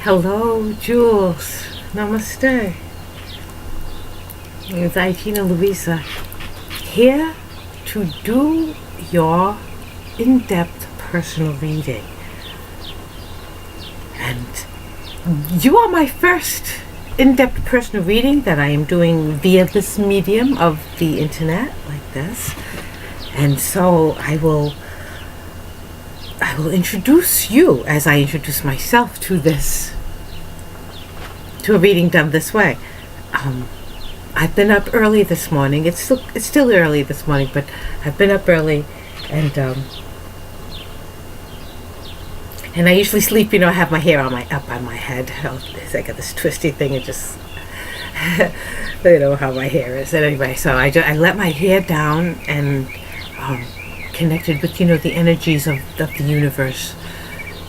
Hello, Jules. Namaste. It's Gina, Louisa. Here to do your in-depth personal reading. And you are my first in-depth personal reading that I am doing via this medium of the internet, like this. And so I will introduce you as I introduce myself to a reading done this way. I've been up early this morning. It's still early this morning, but I've been up early, and I usually sleep. I have my hair up on my head. I got this twisty thing. It just how my hair is. Anyway, so I let my hair down and connected with the energies of the universe.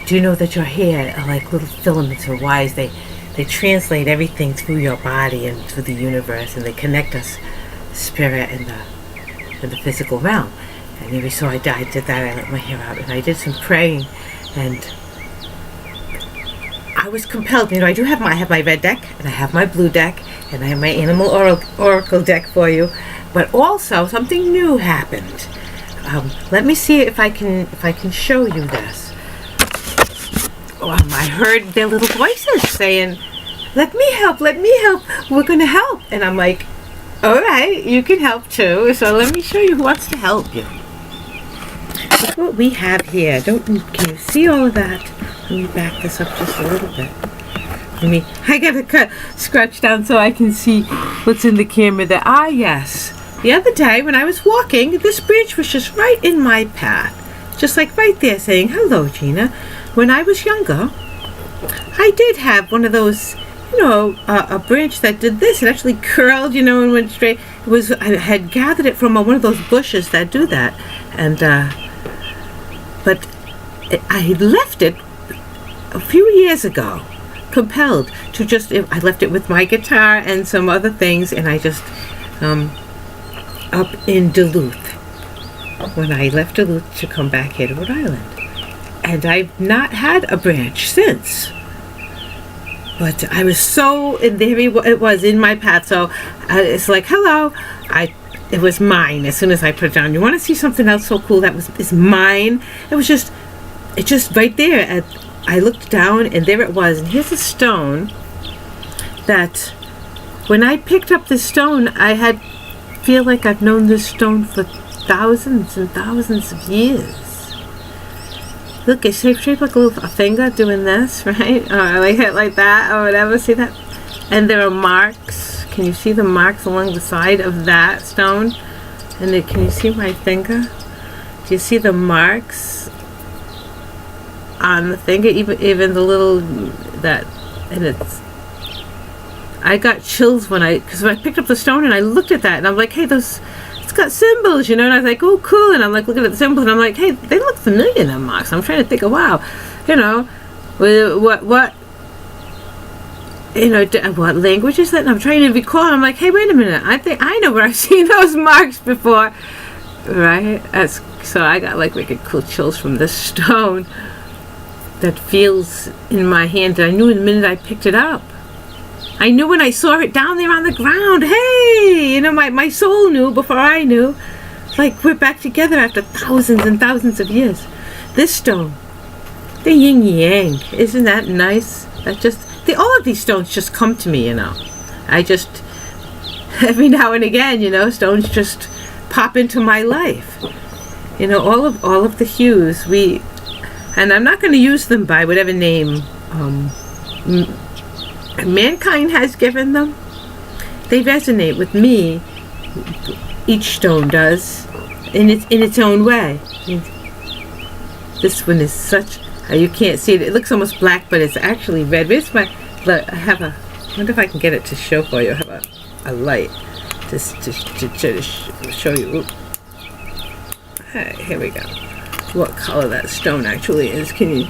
Do you know that your hair are like little filaments or wires? They translate everything through your body and through the universe, and they connect us, spirit and the physical realm. And anyway, so I did that. I let my hair out, and I did some praying, and I was compelled. I have my red deck, and I have my blue deck, and I have my animal oracle deck for you. But also something new happened. Let me see if I can show you this. I heard their little voices saying, let me help, we're going to help. And I'm like, all right, you can help too. So let me show you who wants to help you. Look what we have here. Can you see all of that? Let me back this up just a little bit. I got to scratch down so I can see what's in the camera there. Ah, yes. The other day when I was walking, this branch was just right in my path. Just like right there saying, hello, Gina. When I was younger, I did have one of those, a branch that did this. It actually curled, and went straight. I had gathered it from one of those bushes that do that. And, but I had left it a few years ago, compelled to I left it with my guitar and some other things, and I just, up in Duluth, when I left Duluth to come back here to Rhode Island. And I've not had a branch since. But I was so, and there it was in my path. So it's like, hello. It was mine as soon as I put it down. You want to see something else so cool that is mine? It's just right there. I looked down, and there it was. And here's a stone that when I picked up this stone, feel like I've known this stone for thousands and thousands of years. Look, it's shaped like a finger doing this, right? Or like it like that, or whatever. See that? And there are marks. Can you see the marks along the side of that stone? And can you see my finger? Do you see the marks on the finger? Even the little that, and I got chills because when I picked up the stone and I looked at that, and I'm like, hey, it's got symbols, and I was like, oh, cool, and I'm like looking at the symbols, and I'm like, hey, they look familiar, them marks. I'm trying to think of, wow, what language is that? And I'm trying to recall, and I'm like, hey, wait a minute, I think I know where I've seen those marks before, right? So I got like wicked cool chills from this stone that feels in my hand, that I knew the minute I picked it up. I knew when I saw it down there on the ground. Hey, my soul knew before I knew. Like we're back together after thousands and thousands of years. This stone, the yin yang, isn't that nice? All of these stones just come to me, I just, every now and again, stones just pop into my life. All of the hues and I'm not going to use them by whatever name mankind has given them. They resonate with me. Each stone does in its own way. This one is such, you can't see it. It looks almost black, but it's actually red. I wonder if I can get it to show for you. I have a light to show you. Oop. Hey, here we go. What color that stone actually is. I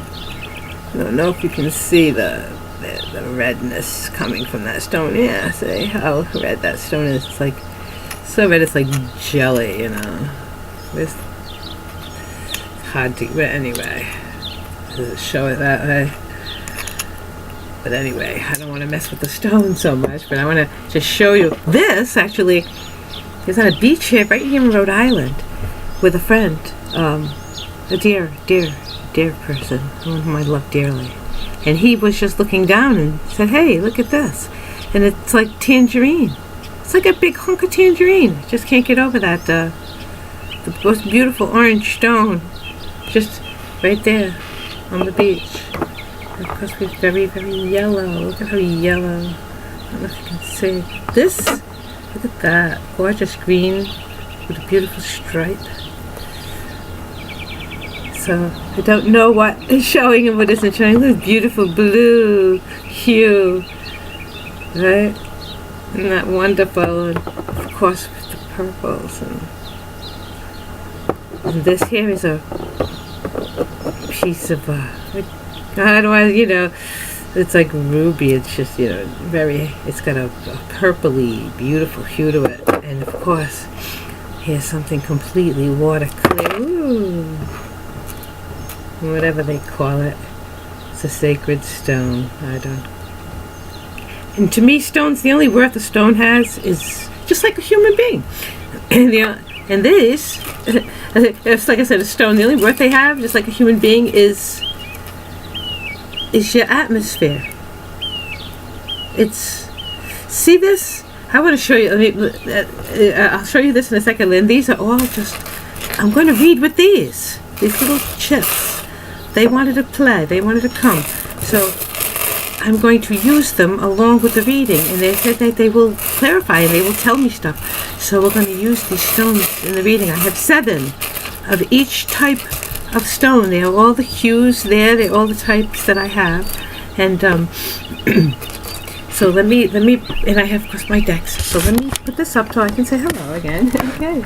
don't know if you can see the redness coming from that stone. Yeah, see how red that stone is. It's like so red, it's like jelly, It's hard to, but anyway, does it show it that way? But anyway, I don't want to mess with the stone so much, but I want to just show you. This actually is on a beach here, right here in Rhode Island, with a friend, a dear person, one whom I love dearly. And he was just looking down and said, "Hey, look at this." And it's like tangerine. It's like a big hunk of tangerine. I just can't get over that. The most beautiful orange stone, just right there on the beach. And of course, it's very, very yellow. Look at how yellow. I don't know if you can see. This, look at that. Gorgeous green with a beautiful stripe. So, I don't know what is showing and what isn't showing. This beautiful blue hue. Right? Isn't that wonderful? And of course, with the purples. And this here is a piece of, how do I, it's like ruby. It's just, it's got a purpley, beautiful hue to it. And of course, here's something completely water clear. Ooh. Whatever they call it. It's a sacred stone. I don't. And to me, stones, the only worth a stone has is just like a human being. And this, it's like I said, a stone, the only worth they have, just like a human being, is your atmosphere. See this? I want to show you, I'll show you this in a second, and these are all just, I'm going to read with these little chips. They wanted to play, they wanted to come. So I'm going to use them along with the reading, and they said that they will clarify and they will tell me stuff. So we're going to use these stones in the reading. I have 7 of each type of stone. They have all the hues there. They're all the types that I have. And so let me, and I have, of course, my decks. So let me put this up so I can say hello again. Okay.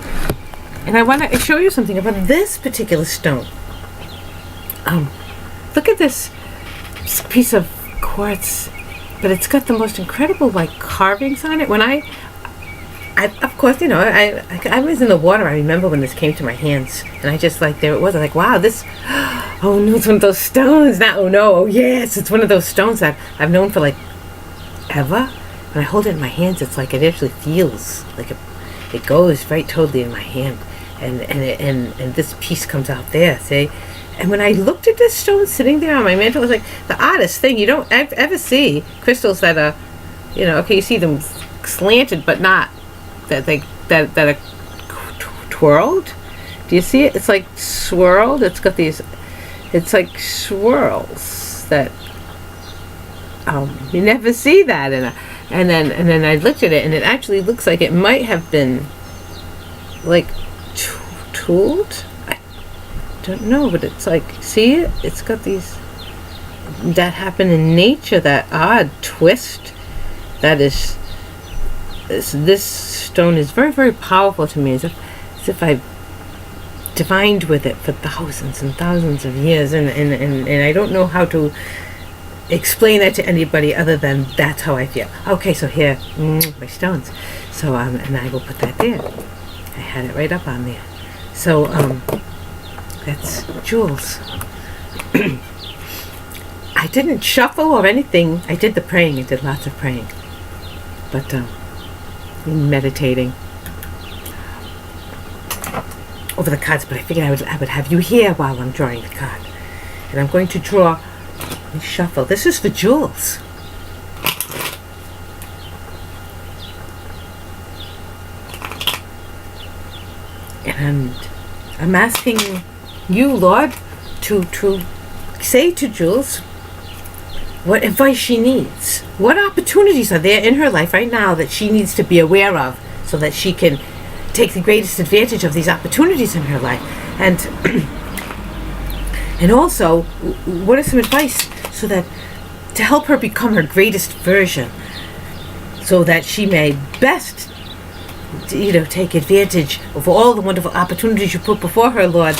And I want to show you something about this particular stone. Look at this piece of quartz, but it's got the most incredible carvings on it. When I of course, I was in the water. I remember when this came to my hands, and I just there it was. I'm like, wow, this. Oh no, it's one of those stones. Not oh no, oh yes, it's one of those stones that I've known for ever. When I hold it in my hands, it's like it actually feels like it goes right totally in my hand, and this piece comes out there. See. And when I looked at this stone sitting there on my mantle, it was like the oddest thing. You don't ever see crystals that are, okay, you see them slanted, but not that are twirled. Do you see it? It's like swirled. It's got these. It's like swirls that you never see that and then I looked at it, and it actually looks like it might have been tooled. Don't know, but it's see it? It's got these that happen in nature, that odd twist that is this stone is very, very powerful to me, as if I've divined with it for thousands and thousands of years, and I don't know how to explain that to anybody other than that's how I feel. Okay, so here, my stones. So and I will put that there. I had it right up on there. So that's Jules. I didn't shuffle or anything. I did the praying. I did lots of praying. But meditating over the cards. But I figured I would have you here while I'm drawing the card. And I'm going to draw and shuffle. This is for Jules. And I'm asking you, Lord, to say to Jules what advice she needs. What opportunities are there in her life right now that she needs to be aware of so that she can take the greatest advantage of these opportunities in her life? And also, what is some advice so that to help her become her greatest version so that she may best take advantage of all the wonderful opportunities you put before her, Lord,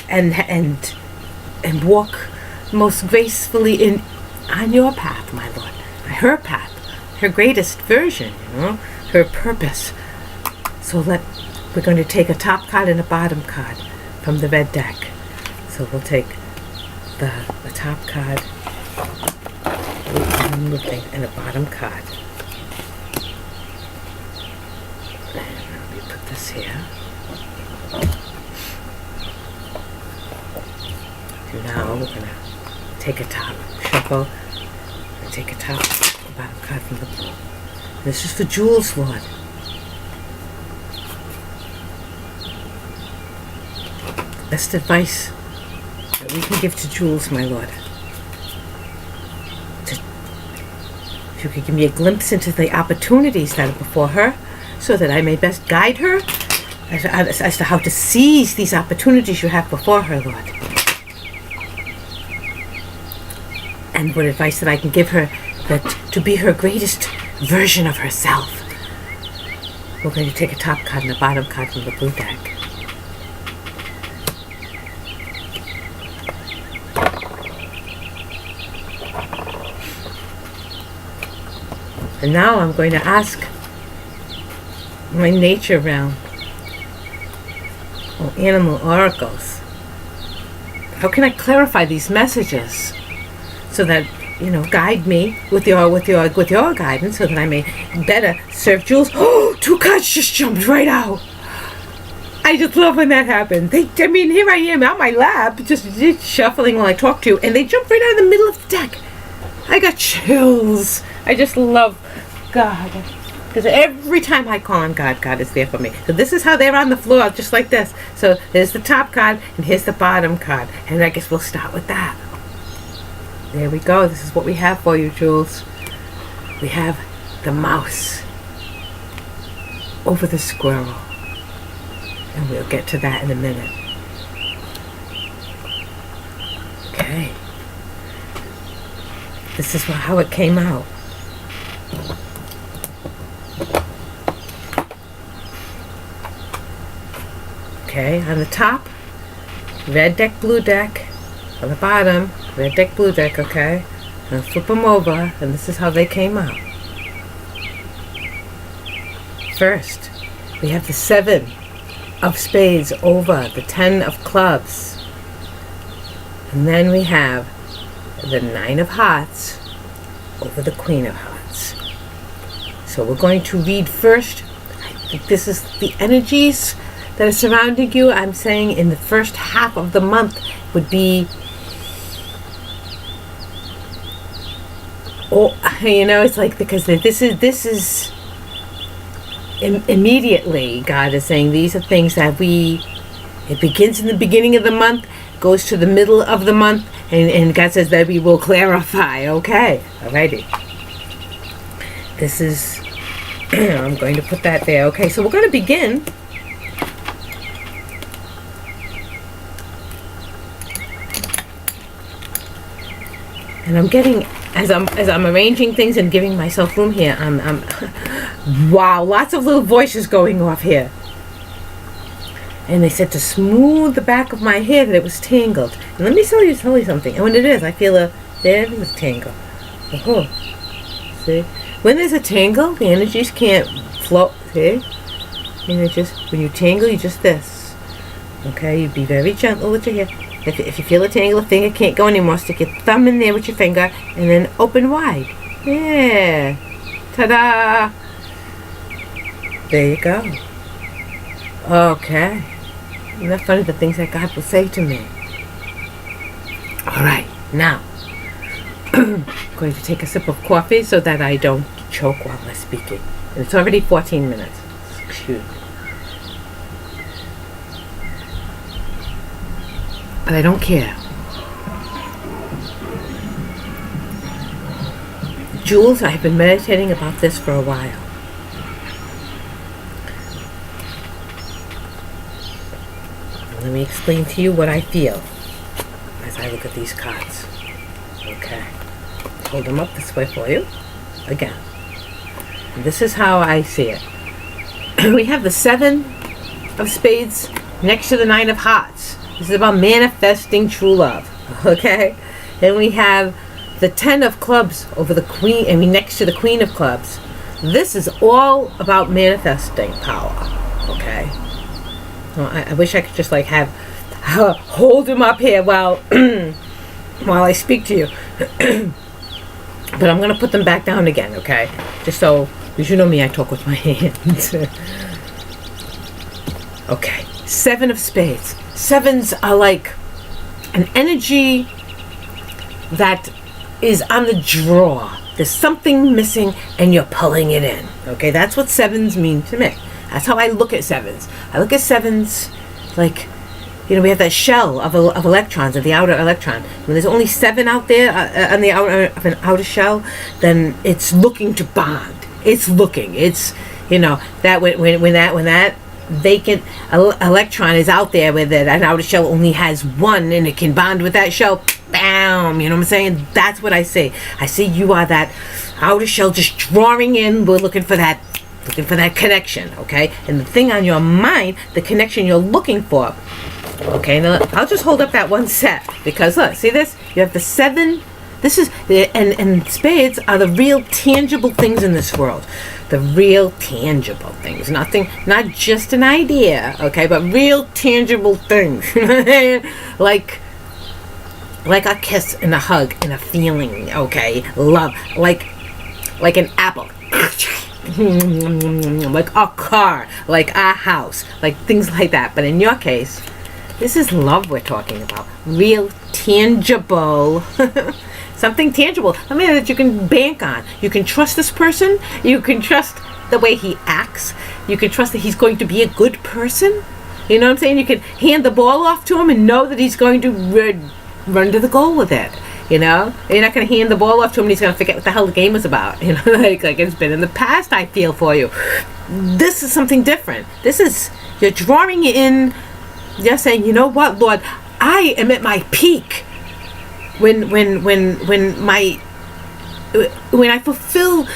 and walk most gracefully on your path, my Lord, her path, her greatest version, her purpose. So we're going to take a top card and a bottom card from the red deck. So we'll take the top card. and a bottom card. And let me put this here. So now we're going to take a top, shuffle, and take a top, a bottom card from the blue. This is for Jules, Lord. Best advice that we can give to Jules, my Lord. If you could give me a glimpse into the opportunities that are before her, so that I may best guide her as to how to seize these opportunities you have before her, Lord. And what advice that I can give her that to be her greatest version of herself. We're going to take a top card and a bottom card from the blue deck. And now I'm going to ask my nature realm, or animal oracles, how can I clarify these messages so that, guide me with your guidance so that I may better serve Jules. Oh, 2 cards just jumped right out. I just love when that happens. Here I am out my lab, just shuffling while I talk to you, and they jump right out of the middle of the deck. I got chills. I just love God. Because every time I call on God, God is there for me. So this is how they're on the floor, just like this. So there's the top card, and here's the bottom card. And I guess we'll start with that. There we go. This is what we have for you, Jules. We have the mouse over the squirrel. And we'll get to that in a minute. Okay. This is how it came out. Okay, on the top, red deck, blue deck. On the bottom, red deck, blue deck, okay? And flip them over, and this is how they came out. First, we have the 7 of spades over the 10 of clubs. And then we have the 9 of hearts over the Queen of Hearts. So we're going to read first. I think this is the energies that are surrounding you. I'm saying in the first half of the month would be, it's like, because this is immediately God is saying these are things that it begins in the beginning of the month, goes to the middle of the month, and God says that we will clarify. Okay, alrighty. This is, I'm going to put that there. Okay, so we're going to begin. And I'm getting, as I'm arranging things and giving myself room here, I'm wow, lots of little voices going off here. And they said to smooth the back of my hair that it was tangled. And let me tell you something. And when it is, I feel there it is tangle. Oh, see? When there's a tangle, the energies can't flow. See? And when you tangle, you just this. Okay, you be very gentle with your hair. If you feel a tangle, a finger can't go anymore, stick your thumb in there with your finger and then open wide. Yeah. Ta-da! There you go. Okay. Isn't that funny, the things that God will say to me? Alright, now I'm going to take a sip of coffee so that I don't choke while I'm speaking. And it's already 14 minutes. Excuse me. But I don't care. Jules, I've been meditating about this for a while. Let me explain to you what I feel as I look at these cards. Okay. Hold them up this way for you. Again. And this is how I see it. We have the 7 of spades next to the 9 of hearts. This is about manifesting true love. Okay? Then we have the 10 of clubs over the queen, next to the Queen of clubs. This is all about manifesting power. Okay? Well, I wish I could just hold him up here while I speak to you. But I'm going to put them back down again, okay? Just so, because you know me, I talk with my hands. Okay, 7 of spades. 7s are like an energy that is on the draw. There's something missing and you're pulling it in. Okay, that's what 7s mean to me. That's how I look at 7s. I look at 7s like, you know, we have that shell of electrons, of the outer electron. When there's only 7 out there on the outer of an outer shell, then it's looking to bond. It's looking. It's, you know, that when that vacant electron is out there where that outer shell only has 1 and it can bond with that shell, bam, you know what I'm saying? That's what I see. I see you are that outer shell just drawing in. We're looking for that connection, okay? And the thing on your mind, the connection you're looking for. Okay, now I'll just hold up that one set because look, see this? You have the 7. This is and spades are the real tangible things in this world. The real tangible things. Nothing, not just an idea, okay, but real tangible things. like a kiss and a hug and a feeling, okay? Love, like an apple. Like a car, like a house, like things like that. But in your case, this is love we're talking about. Real tangible. Something tangible. Something that you can bank on. You can trust this person. You can trust the way he acts. You can trust that he's going to be a good person. You know what I'm saying? You can hand the ball off to him and know that he's going to run to the goal with it. You know? You're not going to hand the ball off to him and he's going to forget what the hell the game was about. You know, like it's been in the past, I feel for you. This is something different. This is, you're drawing in, you're saying, you know what, Lord, I am at my peak when I fulfill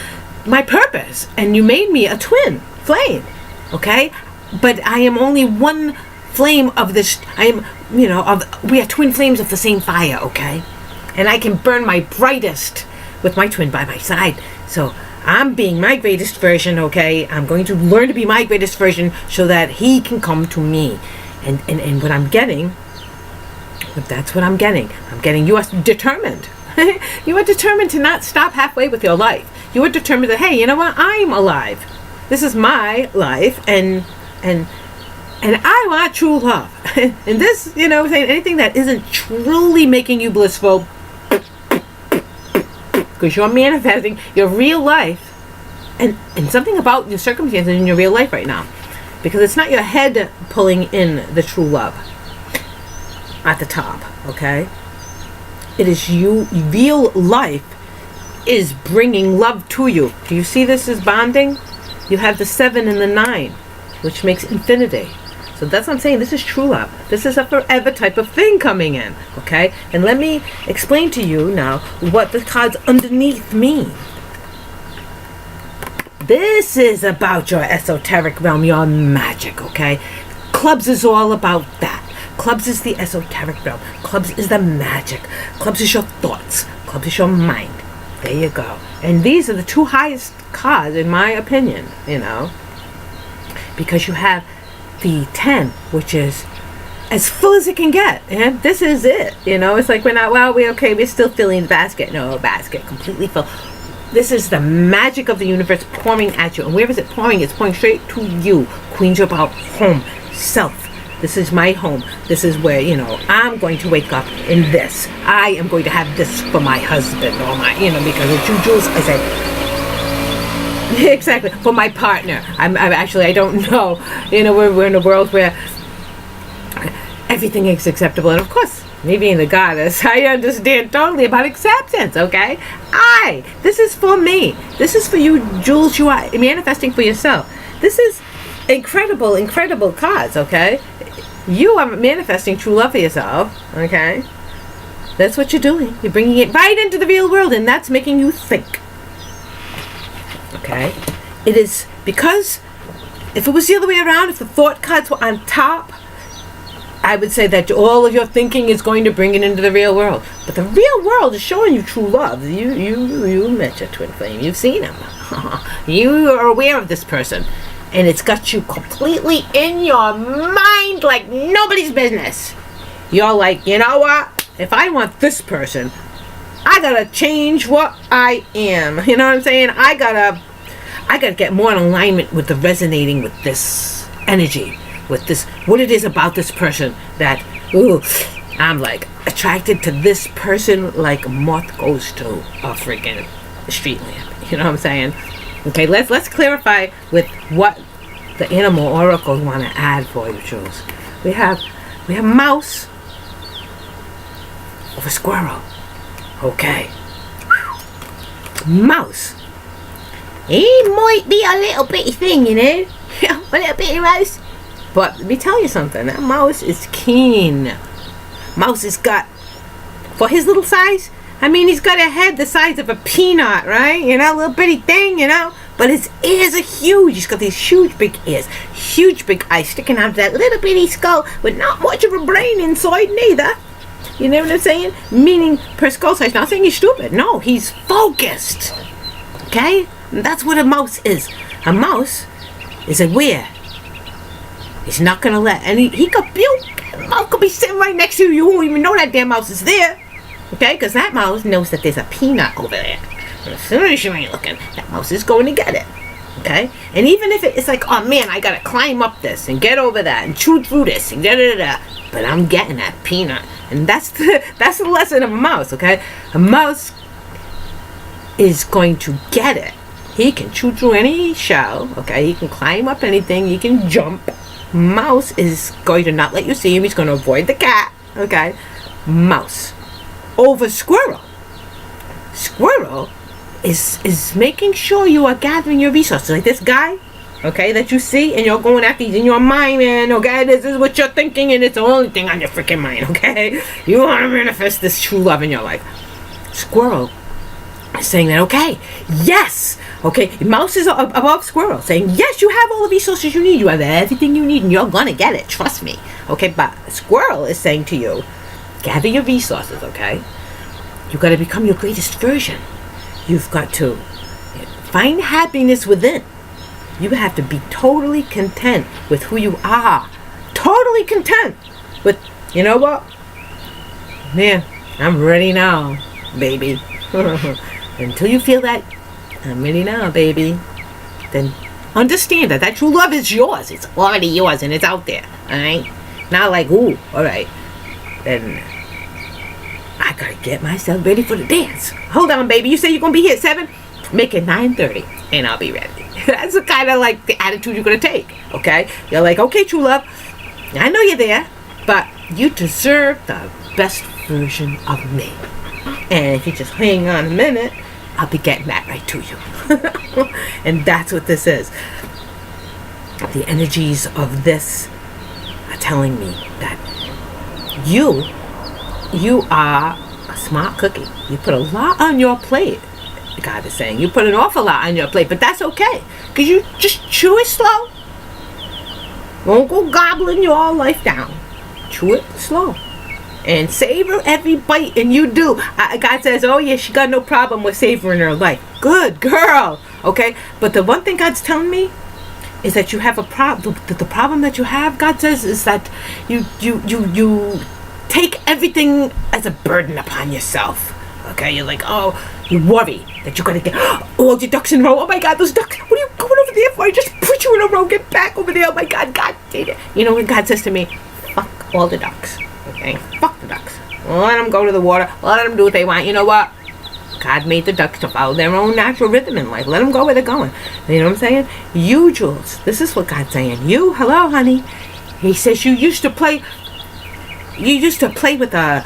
my purpose and you made me a twin flame, okay? But I am only one flame of this, we are twin flames of the same fire, okay? And I can burn my brightest with my twin by my side. So I'm being my greatest version, okay? I'm going to learn to be my greatest version so that he can come to me. And what I'm getting, that's what I'm getting. I'm getting you are determined. You are determined to not stop halfway with your life. You are determined that, hey, you know what? I'm alive. This is my life, and I want true love. And this, you know, saying anything that isn't truly making you blissful, because you're manifesting your real life, and something about your circumstances in your real life right now, because it's not your head pulling in the true love at the top, okay? It is you. Real life is bringing love to you. Do you see this as bonding? You have the 7 and the 9, which makes infinity. So that's what I'm saying. This is true love. This is a forever type of thing coming in, okay? And let me explain to you now what the cards underneath mean. This is about your esoteric realm, your magic, okay? Clubs is all about that. Clubs is the esoteric realm. Clubs is the magic. Clubs is your thoughts. Clubs is your mind. There you go. And these are the 2 highest cards, in my opinion, you know, because you have the 10, which is as full as it can get. And this is it, you know. It's like we're still filling the basket. No, basket completely full. This is the magic of the universe pouring at you. And where is it pouring? It's pouring straight to you. Queens are about home, self. This is my home. This is where, you know, I'm going to wake up in this. I am going to have this for my husband or my, you know, because with you, Jules, I say, exactly, for my partner. I don't know. You know, we're in a world where everything is acceptable. And of course, me being the goddess, I understand totally about acceptance, okay? This is for me. This is for you, Jules. You are manifesting for yourself. This is incredible, incredible cards, okay? You are manifesting true love for yourself, okay? That's what you're doing. You're bringing it right into the real world, and that's making you think. Okay? It is because if it was the other way around, if the thought cards were on top, I would say that all of your thinking is going to bring it into the real world. But the real world is showing you true love. You met your twin flame. You've seen him. You are aware of this person. And it's got you completely in your mind like nobody's business. You're like, you know what? If I want this person, I gotta change what I am. You know what I'm saying? I gotta get more in alignment with the resonating with this energy, with this, what it is about this person that, ooh, I'm like attracted to this person like moth goes to a freaking street lamp. You know what I'm saying? Okay, let's clarify with what the animal oracles want to add for you, Jules. We have mouse over squirrel. Okay. Mouse. He might be a little bitty thing, you know? A little bitty mouse. But let me tell you something. That mouse is keen. Mouse has got, for his little size, I mean, he's got a head the size of a peanut, right? You know, a little bitty thing, you know? But his ears are huge. He's got these huge big ears, huge big eyes sticking out of that little bitty skull with not much of a brain inside neither. You know what I'm saying? Meaning per skull size. Not saying he's stupid. No, he's focused. Okay? And that's what a mouse is. A mouse is aware. He's not going to let any... He could mouse could be sitting right next to you. You won't even know that damn mouse is there. Okay? Because that mouse knows that there's a peanut over there. And as soon as you ain't looking, that mouse is going to get it. Okay? And even if it's like, oh man, I got to climb up this and get over that and chew through this and da-da-da-da. But I'm getting that peanut. And that's the lesson of a mouse, okay? A mouse is going to get it. He can chew through any shell, okay? He can climb up anything. He can jump. Mouse is going to not let you see him. He's going to avoid the cat, okay? Mouse. Over squirrel. Squirrel is making sure you are gathering your resources. Like this guy, okay, that you see, and you're going after, he's in your mind, man, okay? This is what you're thinking, and it's the only thing on your freaking mind, okay? You want to manifest this true love in your life. Squirrel is saying that, okay, yes, okay, mouse is above squirrel, saying, yes, you have all the resources you need, you have everything you need, and you're gonna get it, trust me, okay? But squirrel is saying to you, gather your resources, okay? You got to become your greatest version. You've got to find happiness within. You have to be totally content with who you are. Totally content with, you know what? Man, I'm ready now, baby. Until you feel that, I'm ready now, baby. Then understand that true love is yours. It's already yours and it's out there, alright? Not like, ooh, alright. Then I gotta get myself ready for the dance. Hold on, baby. You say you're gonna be here at 7? Make it 9:30 and I'll be ready. That's the kind of like the attitude you're gonna take, okay? You're like, okay, true love, I know you're there, but you deserve the best version of me. And if you just hang on a minute, I'll be getting that right to you. And that's what this is. The energies of this are telling me that you are a smart cookie. You put a lot on your plate. God is saying you put an awful lot on your plate, but that's okay, because you just chew it slow. Won't go gobbling your life down. Chew it slow and savor every bite, and you do. God says, oh yeah, she got no problem with savoring her life. Good girl, okay? But the one thing God's telling me is that you have a problem. The problem that you have, God says, is that you take everything as a burden upon yourself. Okay, you're like, oh, you worry that you're gonna get all your ducks in a row. Oh my God, those ducks! What are you going over there for? I just put you in a row. Get back over there. Oh my God, God did it. You know when God says to me, fuck all the ducks. Okay, fuck the ducks. Let them go to the water. Let them do what they want. You know what? God made the ducks to follow their own natural rhythm in life. Let them go where they're going. You know what I'm saying? You, Jules, this is what God's saying. You, hello, honey. He says you used to play. You used to play with a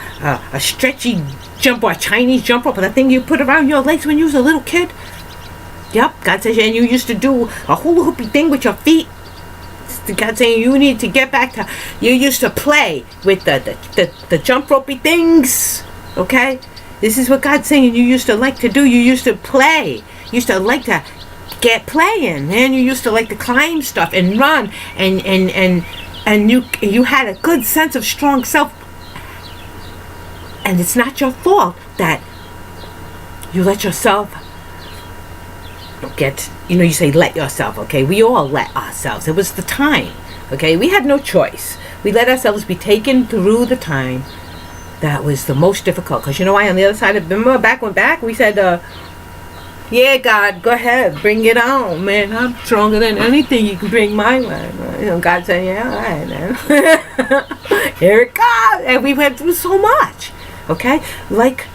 stretchy jump or a Chinese jump rope, the thing you put around your legs when you was a little kid. Yep, God says, and you used to do a hula hoopy thing with your feet. God saying you need to get back to, you used to play with the jump ropey things, okay? This is what God's saying you used to like to do. You used to play. You used to like to get playing, man. You used to like to climb stuff and run, and you had a good sense of strong self. And it's not your fault that you let yourself get, you say let yourself, okay? We all let ourselves. It was the time, okay? We had no choice. We let ourselves be taken through the time that was the most difficult. Because you know why? On the other side of, remember back we said, yeah, God, go ahead, bring it on, man. I'm stronger than anything you can bring my way. You know, God said, yeah, all right, man. Here it goes. And we went through so much, okay? Like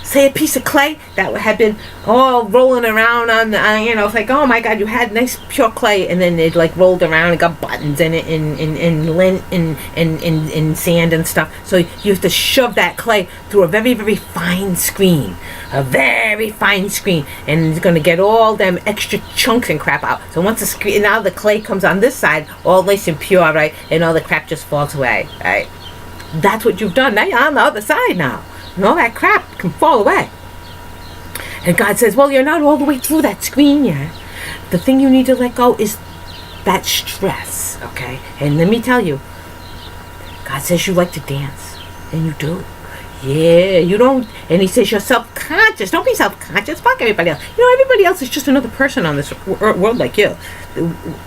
say a piece of clay that had been all rolling around on the, it's like, oh my God, you had nice pure clay, and then it like rolled around and got buttons in it and lint and sand and stuff. So you have to shove that clay through a very, very fine screen, and it's going to get all them extra chunks and crap out. So once the screen, now the clay comes on this side, all nice and pure, right, and all the crap just falls away, right? That's what you've done. Now you're on the other side now. And all that crap can fall away. And God says, well, you're not all the way through that screen yet. The thing you need to let go is that stress, okay? And let me tell you, God says you like to dance. And you do. Yeah, you don't. And he says you're self-conscious. Don't be self-conscious. Fuck everybody else. You know, everybody else is just another person on this world like you.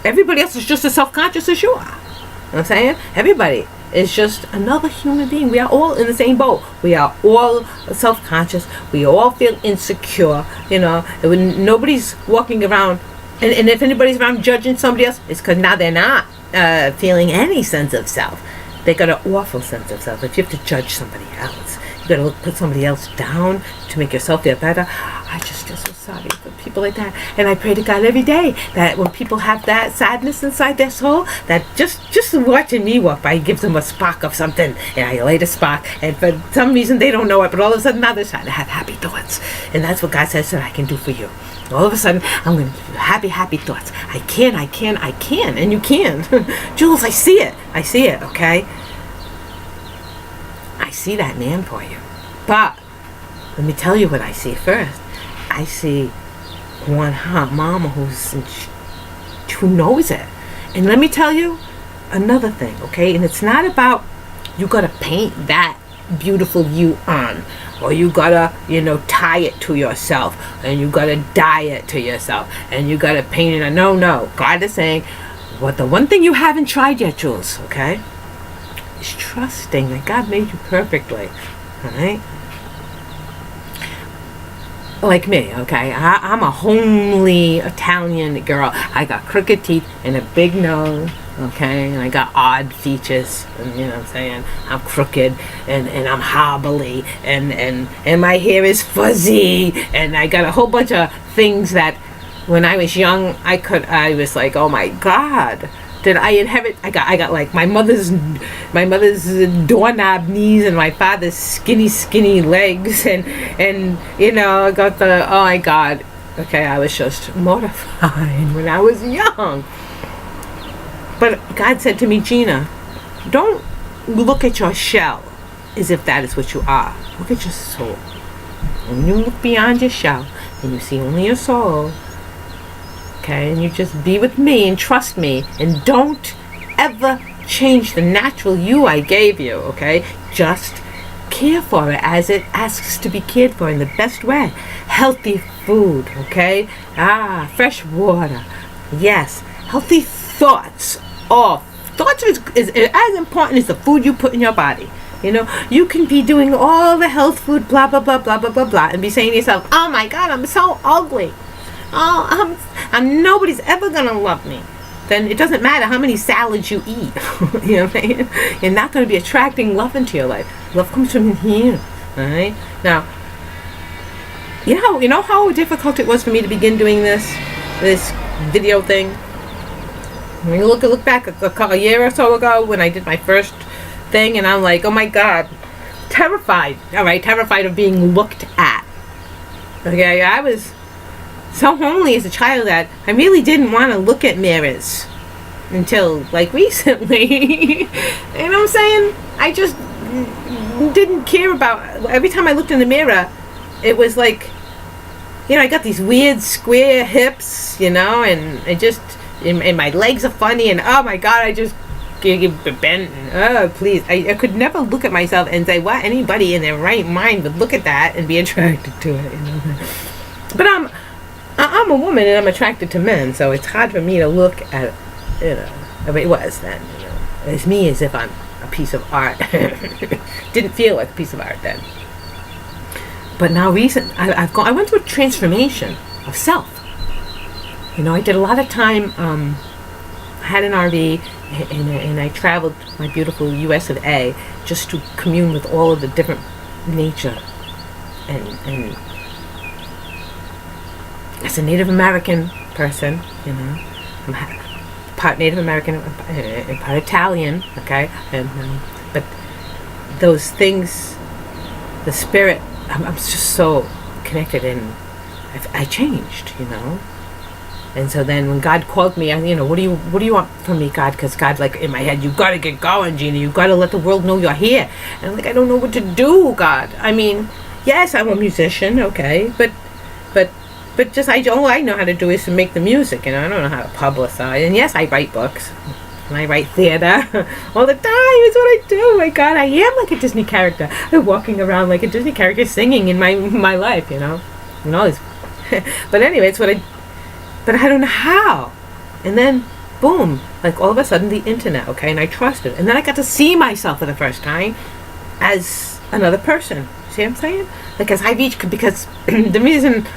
Everybody else is just as self-conscious as you are. You know what I'm saying? Everybody is just another human being. We are all in the same boat. We are all self-conscious. We all feel insecure. You know, when nobody's walking around, and if anybody's around judging somebody else, it's because now they're not feeling any sense of self. They got an awful sense of self. If you have to judge somebody else, you got to put somebody else down to make yourself feel better. I just feel so sorry for people like that. And I pray to God every day that when people have that sadness inside their soul, that just watching me walk by gives them a spark of something. And I light a spark. And for some reason they don't know it, but all of a sudden now they're starting to have happy thoughts. And that's what God says that I can do for you. All of a sudden, I'm going to do happy thoughts. I can. And you can. Jules, I see it, okay? I see that man for you. But let me tell you what I see first. I see one hot mama who knows it. And let me tell you another thing, okay? And it's not about you got to paint that beautiful you on, or you gotta, tie it to yourself, and you gotta dye it to yourself, and you gotta paint it on. No. God is saying, what the one thing you haven't tried yet, Jules, okay, is trusting that God made you perfectly, all right? Like me, okay? I'm a homely Italian girl. I got crooked teeth and a big nose, okay? And I got odd features, and you know what I'm saying? I'm crooked, and I'm hobbly, and my hair is fuzzy, and I got a whole bunch of things that when I was young, I was like, oh my God, did I inherit? I got like my mother's doorknob knees and my father's skinny legs, and I got the, oh my God, okay, I was just mortified when I was young. But God said to me, Gina, don't look at your shell as if that is what you are. Look at your soul. When you look beyond your shell and you see only your soul, okay, and you just be with me and trust me, and don't ever change the natural you I gave you, okay? Just care for it as it asks to be cared for in the best way. Healthy food, okay? Fresh water. Yes. Healthy thoughts. Thoughts is as important as the food you put in your body. You can be doing all the health food, blah, blah, blah, blah, blah, blah, blah, and be saying to yourself, oh my God, I'm so ugly. Oh, I'm nobody's ever gonna love me. Then it doesn't matter how many salads you eat. You know what I'm saying? You're not gonna be attracting love into your life. Love comes from here. Alright? Now, you know how difficult it was for me to begin doing this video thing? When you look back a year or so ago when I did my first thing, and I'm like, oh my God, terrified. Alright, terrified of being looked at. Okay, I was so homely as a child that I really didn't want to look at mirrors until like recently. You know what I'm saying? I just didn't care about, every time I looked in the mirror, it was like, I got these weird square hips, and I just, and my legs are funny, and oh my God, I just get bent, and please, I could never look at myself and say, what, anybody in their right mind would look at that and be attracted to it, But I'm a woman and I'm attracted to men, so it's hard for me to look at, it was then, as me as if I'm a piece of art. Didn't feel like a piece of art then. But now I went through a transformation of self. You know, I did a lot of time, I had an RV, and I traveled my beautiful US of A just to commune with all of the different nature. And as a Native American person, you know, I'm part Native American and part Italian, okay? But those things, the spirit, I'm just so connected, and I changed, you know. And so then when God called me, you know, what do you want from me, God? Because God, like, in my head, you got to get going, Gina. You got to let the world know you're here. And I'm like, I don't know what to do, God. I mean, yes, I'm a musician, okay, but just all I know how to do is to make the music, and I don't know how to publicize. And yes, I write books, and I write theater all the time. It's what I do. My God, I am like a Disney character. I'm walking around like a Disney character, singing in my life, you know. And all this. But anyway, it's what I. But I don't know how. And then, boom, like all of a sudden the internet, okay, and I trusted. And then I got to see myself for the first time as another person. See what I'm saying? Like, as I reached, because the reason,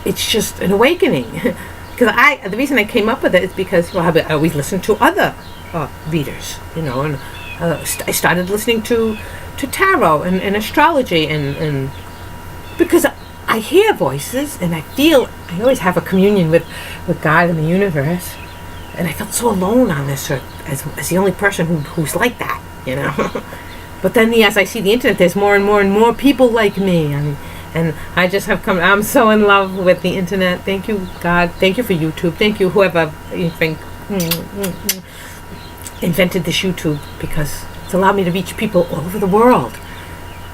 it's just an awakening. Because the reason I came up with it is because, well, I always listened to other readers, you know, and I started listening to tarot and astrology, and because I hear voices, and I always have a communion with God and the universe, and I felt so alone on this earth as the only person who's like that, you know. But then, as I see the internet, there's more and more and more people like me, and I just have come. I'm so in love with the internet. Thank you, God. Thank you for YouTube. Thank you, whoever you think invented this YouTube, because it's allowed me to reach people all over the world.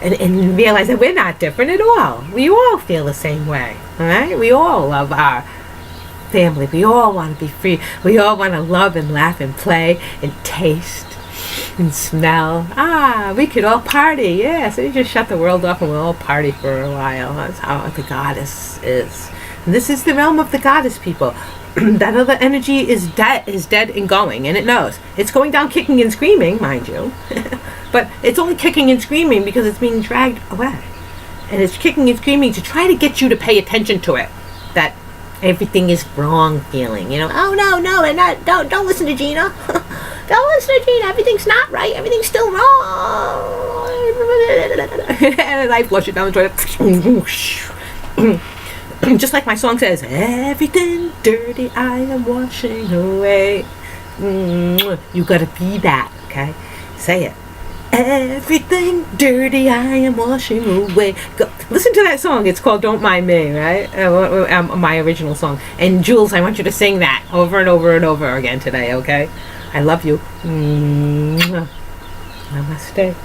And realize that we're not different at all. We all feel the same way, all right? We all love our family. We all want to be free. We all want to love and laugh and play and taste and smell. We could all party, yeah. So you just shut the world off and we'll all party for a while. That's how the goddess is. And this is the realm of the goddess, people. That other energy is dead and going, and it knows. It's going down kicking and screaming, mind you. But it's only kicking and screaming because it's being dragged away. And it's kicking and screaming to try to get you to pay attention to it. That everything is wrong feeling. You know, oh no, and don't listen to Gina. Don't listen to Gina. Everything's not right. Everything's still wrong. And I flush it down the toilet. Just like my song says, everything dirty I am washing away. You gotta be that, okay? Say it. Everything dirty I am washing away. Go, listen to that song. It's called Don't Mind Me, right? My original song. And Jules, I want you to sing that over and over and over again today, okay? I love you. Namaste.